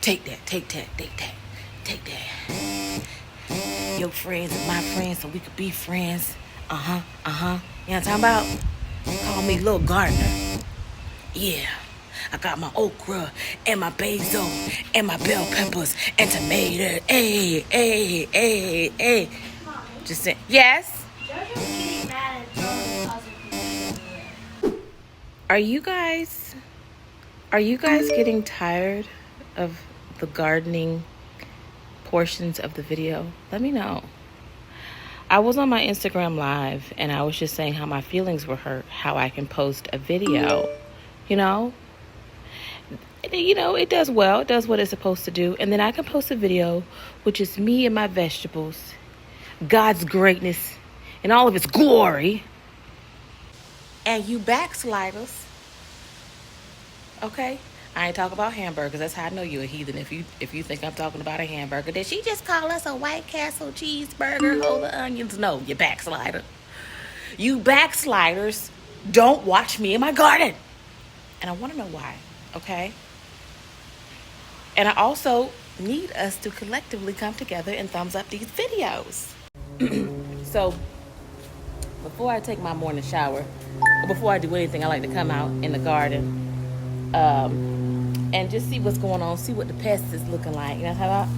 Take that, take that, take that, take that. Your friends and my friends so we could be friends. You know what I'm talking about? Call me Little Gardener. Yeah. I got my okra and my basil and my bell peppers and tomatoes. Hey, hey, hey, hey. Just say yes. Jojo's getting mad and throwing other people everywhere. Are you guys getting tired of the gardening portions of the video? Let me know. I was on my Instagram live and I was just saying how my feelings were hurt, how I can post a video, you know? It does well. It does what it's supposed to do. And then I can post a video, which is me and my vegetables, God's greatness and all of its glory. And you backsliders, okay? I ain't talking about hamburgers. That's how I know you're a heathen. If you think I'm talking about a hamburger, did she just call us a White Castle cheeseburger? Hold the onions. No, you backslider. You backsliders don't watch me in my garden. And I want to know why, okay? And I also need us to collectively come together and thumbs up these videos. So, before I take my morning shower, or before I do anything, I like to come out in the garden and just see what's going on, see what the pest is looking like. You know how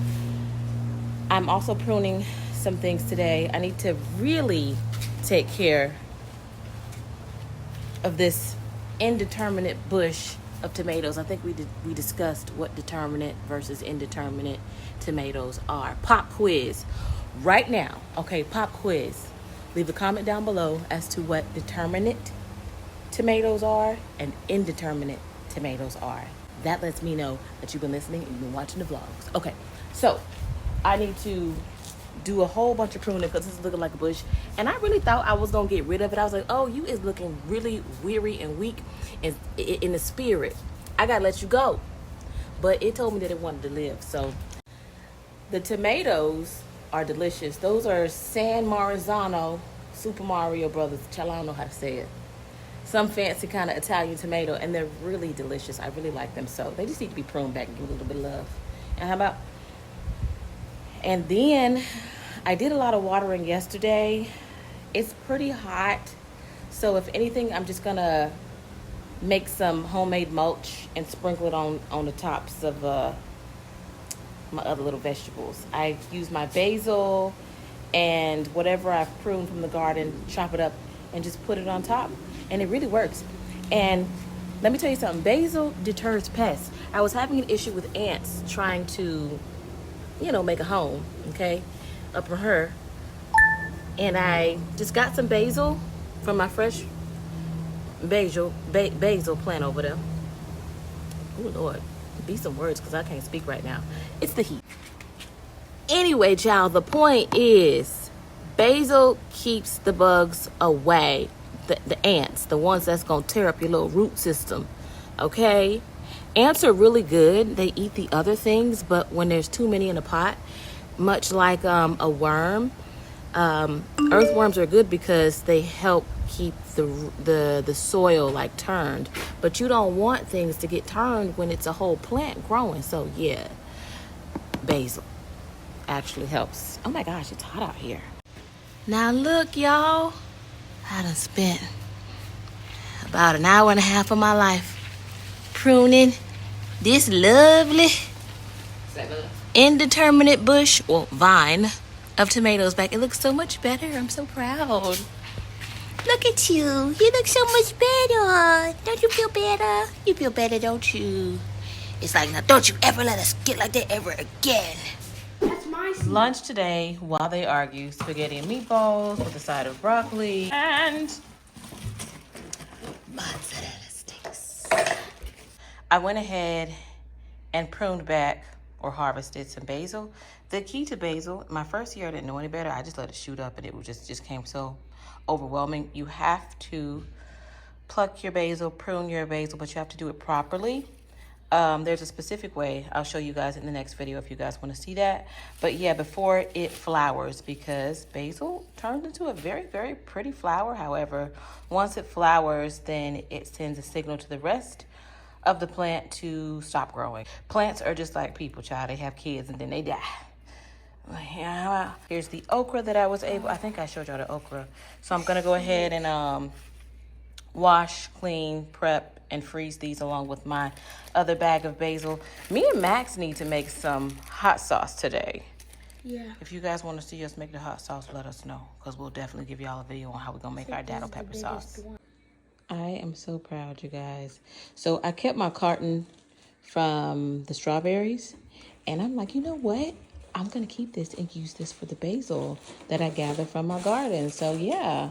I'm also pruning some things today. I need to really take care of this indeterminate bush of tomatoes. I think we discussed what determinate versus indeterminate tomatoes are. Pop quiz right now. Okay, pop quiz. Leave a comment down below as to what determinate tomatoes are and indeterminate tomatoes are. That lets me know that you've been listening and you've been watching the vlogs. Okay, so I need to do a whole bunch of pruning because this is looking like a bush. And I really thought I was going to get rid of it. I was like, oh, you is looking really weary and weak in the spirit. I got to let you go. But it told me that it wanted to live. So the tomatoes are delicious. Those are San Marzano Super Mario Brothers. Child, I don't know how to say it. Some fancy kind of Italian tomato, and they're really delicious. I really like them. So they just need to be pruned back and give a little bit of love. And how about? And then I did a lot of watering yesterday. It's pretty hot. So if anything, I'm just gonna make some homemade mulch and sprinkle it on the tops of my other little vegetables. I use my basil and whatever I've pruned from the garden, chop it up and just put it on top. And it really works. And let me tell you something, basil deters pests. I was having an issue with ants trying to, make a home, okay, up for her. And I just got some basil from my fresh basil plant over there. Oh, Lord, be some words because I can't speak right now. It's the heat. Anyway, child, the point is basil keeps the bugs away. The ants, the ones that's going to tear up your little root system, okay? Ants are really good. They eat the other things, but when there's too many in a pot, much like a worm, earthworms are good because they help keep the soil like turned. But you don't want things to get turned when it's a whole plant growing. So yeah, basil actually helps. Oh my gosh, it's hot out here. Now look, y'all. I done spent about an hour and a half of my life pruning this lovely indeterminate bush or vine of tomatoes back. It looks so much better. I'm so proud. Look at you. You look so much better. Don't you feel better? You feel better, don't you? It's like, now don't you ever let us get like that ever again. That's my seed. Lunch today, while they argue, spaghetti and meatballs with a side of broccoli and mozzarella sticks. I went ahead and pruned back or harvested some basil. The key to basil, my first year I didn't know any better. I just let it shoot up and it just came so overwhelming. You have to pluck your basil, prune your basil, but you have to do it properly. There's a specific way. I'll show you guys in the next video if you guys want to see that. But yeah, before it flowers, because basil turns into a very, very pretty flower. However, once it flowers, then it sends a signal to the rest of the plant to stop growing. Plants are just like people, child. They have kids and then they die. Yeah. Here's the okra that I was able, I think I showed y'all the okra. So I'm gonna go ahead and wash, clean, prep, and freeze these along with my other bag of basil. Me and Max need to make some hot sauce today. Yeah. If you guys want to see us make the hot sauce, let us know, because we'll definitely give y'all a video on how we're gonna make our dado pepper sauce. I am so proud, you guys. So I kept my carton from the strawberries, and I'm like, you know what? I'm gonna keep this and use this for the basil that I gathered from my garden. So yeah,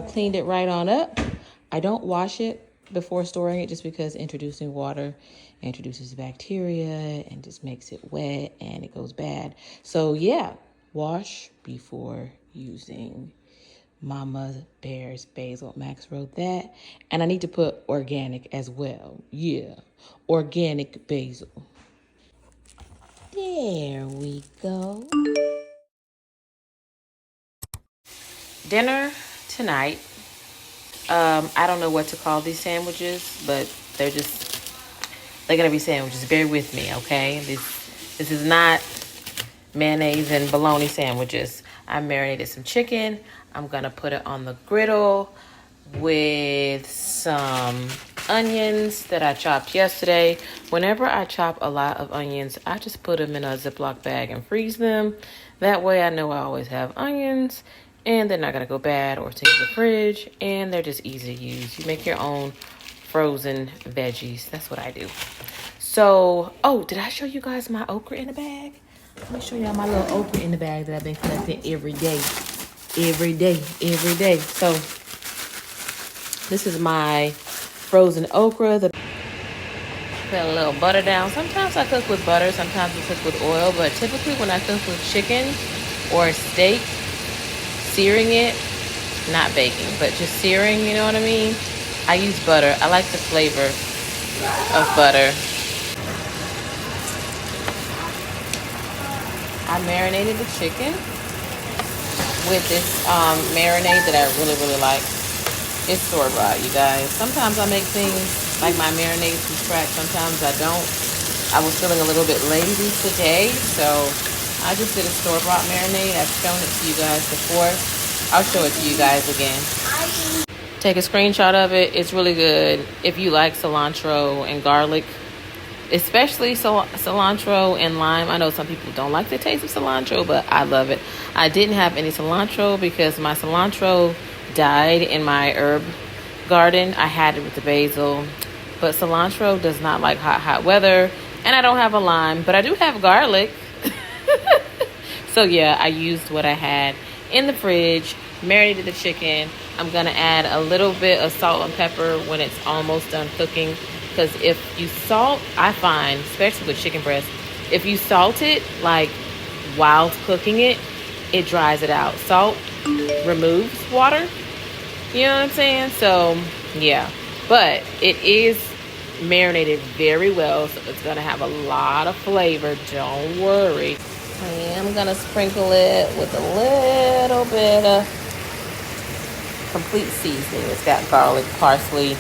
cleaned it right on up. I don't wash it before storing it just because introducing water introduces bacteria and just makes it wet and it goes bad. So yeah, wash before using. Mama Bear's basil. Max wrote that. And I need to put organic as well. Yeah, organic basil. There we go. Dinner tonight. I don't know what to call these sandwiches, but they're gonna be sandwiches. Bear with me, okay? This is not mayonnaise and bologna sandwiches. I marinated some chicken. I'm gonna put it on the griddle with some onions that I chopped yesterday. Whenever I chop a lot of onions, I just put them in a Ziploc bag and freeze them. That way I know I always have onions and they're not gonna go bad or take to the fridge, and they're just easy to use. You make your own frozen veggies. That's what I do. So, oh, did I show you guys my okra in the bag? Let me show y'all my little okra in the bag that I've been collecting every day. Every day. So, this is my frozen okra. Put a little butter down. Sometimes I cook with butter, sometimes I cook with oil, but typically when I cook with chicken or steak, searing it, not baking, but just searing, you know what I mean? I use butter. I like the flavor of butter. I marinated the chicken with this marinade that I really, really like. It's store-bought, you guys. Sometimes I make things like my marinade from scratch. Sometimes I don't. I was feeling a little bit lazy today, so I just did a store-bought marinade. I've shown it to you guys before. I'll show it to you guys again. Take a screenshot of it. It's really good if you like cilantro and garlic, especially cilantro and lime. I know some people don't like the taste of cilantro, but I love it. I didn't have any cilantro because my cilantro died in my herb garden. I had it with the basil, but cilantro does not like hot weather, and I don't have a lime, but I do have garlic. So yeah, I used what I had in the fridge, marinated the chicken. I'm gonna add a little bit of salt and pepper when it's almost done cooking, because if you salt, I find, especially with chicken breast, if you salt it like while cooking it, it dries it out. Salt removes water, you know what I'm saying? So yeah, but it is marinated very well, so it's gonna have a lot of flavor. Don't worry. I'm gonna sprinkle it with a little bit of complete seasoning. It's got garlic, parsley,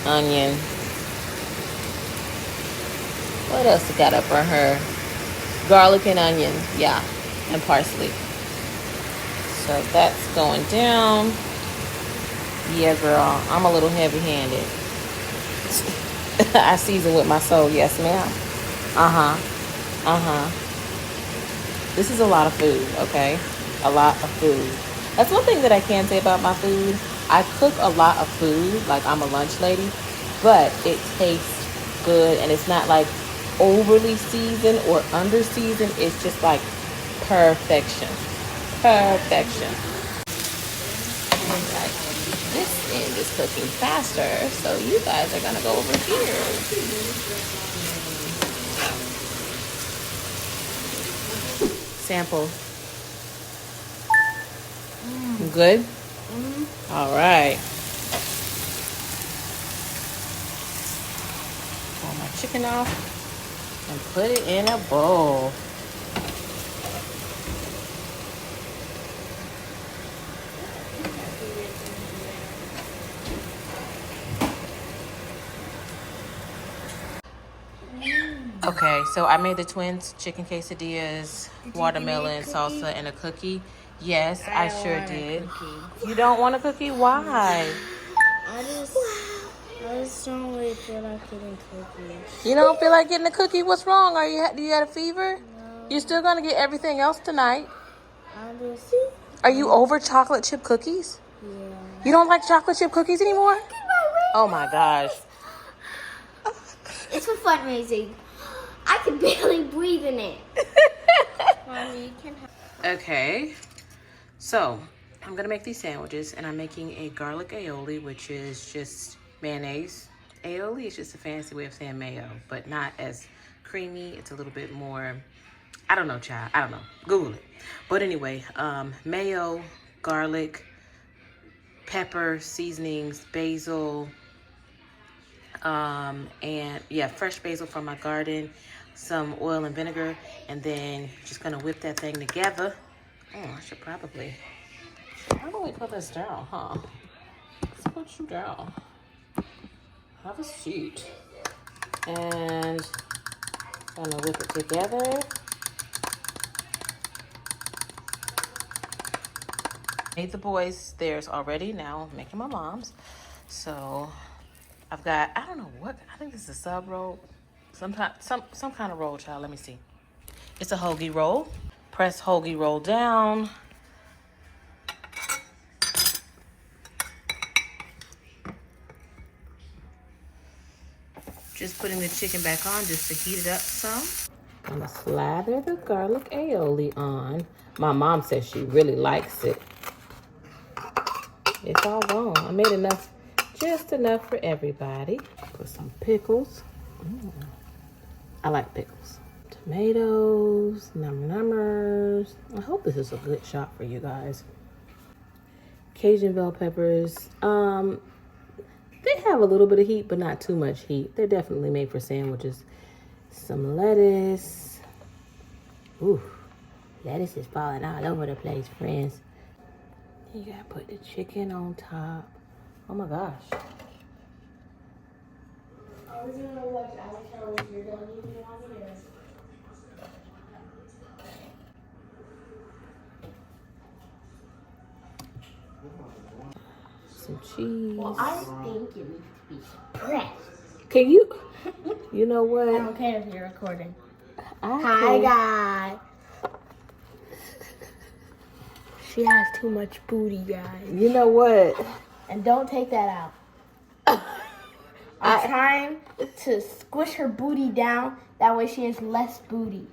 onion. What else we got up on her? Garlic and onion, yeah, and parsley. So that's going down. Yeah, girl, I'm a little heavy-handed. I season with my soul, yes, ma'am. This is a lot of food, okay? A lot of food. That's one thing that I can say about my food. I cook a lot of food, like I'm a lunch lady, but it tastes good, and it's not like overly seasoned or under seasoned. It's just like perfection. Perfection. Right. This end is cooking faster, so you guys are gonna go over here. Sample. Good? All right. Pull my chicken off and put it in a bowl. Okay, so I made the twins chicken quesadillas, watermelon salsa, and a cookie. Yes, I sure did. You don't want a cookie? Why? I just don't really feel like getting cookies. You don't feel like getting a cookie? What's wrong? Do you have a fever? No. You're still gonna get everything else tonight. I just. Are you over chocolate chip cookies? Yeah. You don't like chocolate chip cookies anymore? Oh my gosh. It's for fundraising. I can barely breathe in it. Mommy, you can have. Okay, so I'm gonna make these sandwiches, and I'm making a garlic aioli, which is just mayonnaise. Aioli is just a fancy way of saying mayo, but not as creamy. It's a little bit more, I don't know, child. I don't know. Google it. But anyway, mayo, garlic, pepper, seasonings, basil, and yeah, fresh basil from my garden, some oil and vinegar, and then just gonna whip that thing together. Oh, I should probably put this down, huh? Let's put you down. Have a seat. And gonna whip it together. Made the boys theirs already. Now I'm making my mom's. So I've got, I don't know what, I think this is a sub roll. Some kind of roll, child. Let me see. It's a hoagie roll. Press hoagie roll down. Just putting the chicken back on just to heat it up some. I'm gonna slather the garlic aioli on. My mom says she really likes it. It's all gone. I made enough, just enough for everybody. Put some pickles. I like pickles. Tomatoes, numbers. I hope this is a good shot for you guys. Cajun bell peppers. They have a little bit of heat, but not too much heat. They're definitely made for sandwiches. Some lettuce. Ooh, lettuce is falling all over the place, friends. You gotta put the chicken on top. Oh my gosh. I was gonna watch Alex if you're done eating over there. Some cheese. Well, I think it needs to be pressed. Can you? You know what? I don't care if you're recording. Hi, Hi, guys. She has too much booty, guys. You know what? And don't take that out. I'm trying to squish her booty down. That way she has less booty.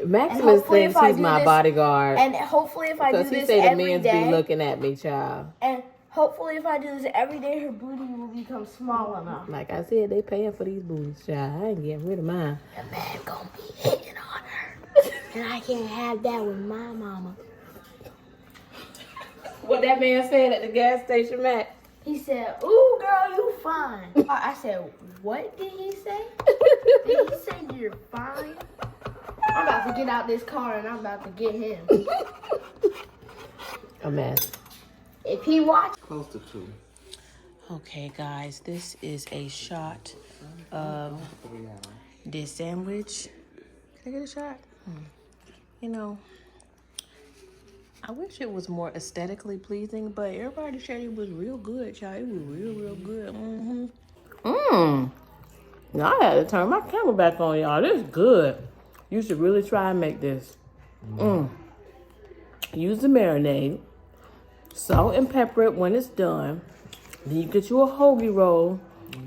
Maximus thinks he's my bodyguard. And hopefully if I do this every day. Because he say the men's be looking at me, child. And hopefully if I do this every day, her booty will become small enough. Like I said, they paying for these booties, child. I ain't getting rid of mine. The man gonna be hitting on her. And I can't have that with my mama. What that man said at the gas station, Matt? He said, "Ooh, girl, you fine." I said, "What did he say?" Did he say you're fine? I'm about to get out this car and I'm about to get him. A mess. If he watches. Close to 2. Okay, guys, this is a shot of this sandwich. Can I get a shot? You know, I wish it was more aesthetically pleasing, but everybody said it was real good, child. It was real good. Now I had to turn my camera back on, y'all. This is good. You should really try and make this. Use the marinade. Salt and pepper it when it's done. Then you get you a hoagie roll.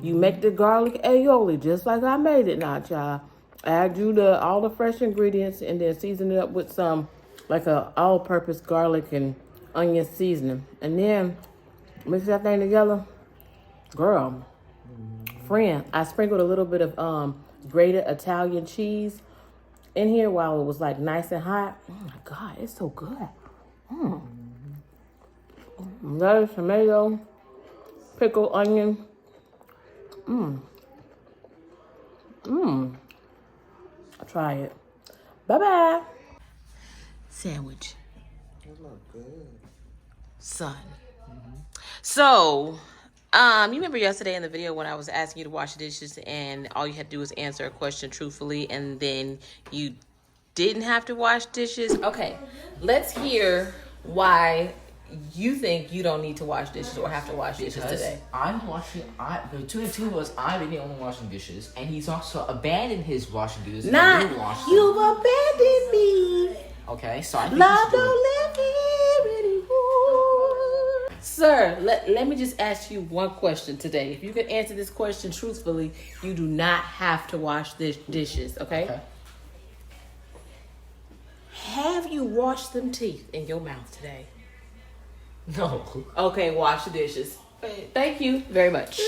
You make the garlic aioli just like I made it now, child. Add you all the fresh ingredients and then season it up with some like a all-purpose garlic and onion seasoning. And then mix that thing together. Girl, friend, I sprinkled a little bit of grated Italian cheese in here while it was like nice and hot. Oh my God, it's so good. Lettuce, tomato, pickle, onion. Try it. Bye-bye. Sandwich. It look good. Son. So, You remember yesterday in the video when I was asking you to wash the dishes and all you had to do was answer a question truthfully and then you didn't have to wash dishes? Okay, let's hear why you think you don't need to wash dishes or have to wash dishes today. Between the two of us, I've been the only one washing dishes, and he's also abandoned his washing duties. Not and wash them. you've abandoned me. Okay, so I think Love don't let me anymore. Sir, let me just ask you one question today. If you can answer this question truthfully, you do not have to wash the dishes, okay? Have you washed them teeth in your mouth today? No. Okay, wash the dishes. Thank you very much.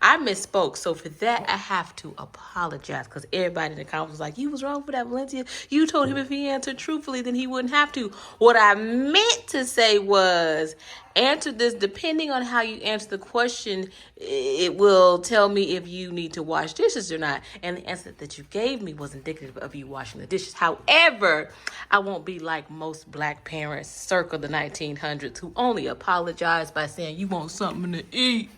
I misspoke, so for that I have to apologize because everybody in the comments was like, "You was wrong for that, Valencia. You told him if he answered truthfully, then he wouldn't have to." What I meant to say was, answer this depending on how you answer the question. It will tell me if you need to wash dishes or not. And the answer that you gave me was indicative of you washing the dishes. However, I won't be like most black parents circa the 1900s who only apologize by saying you want something to eat.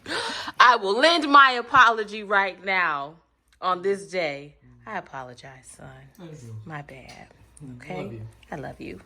I will lend my apology right now on this day. I apologize, son. Thank you. My bad. Love Okay? you. I love you.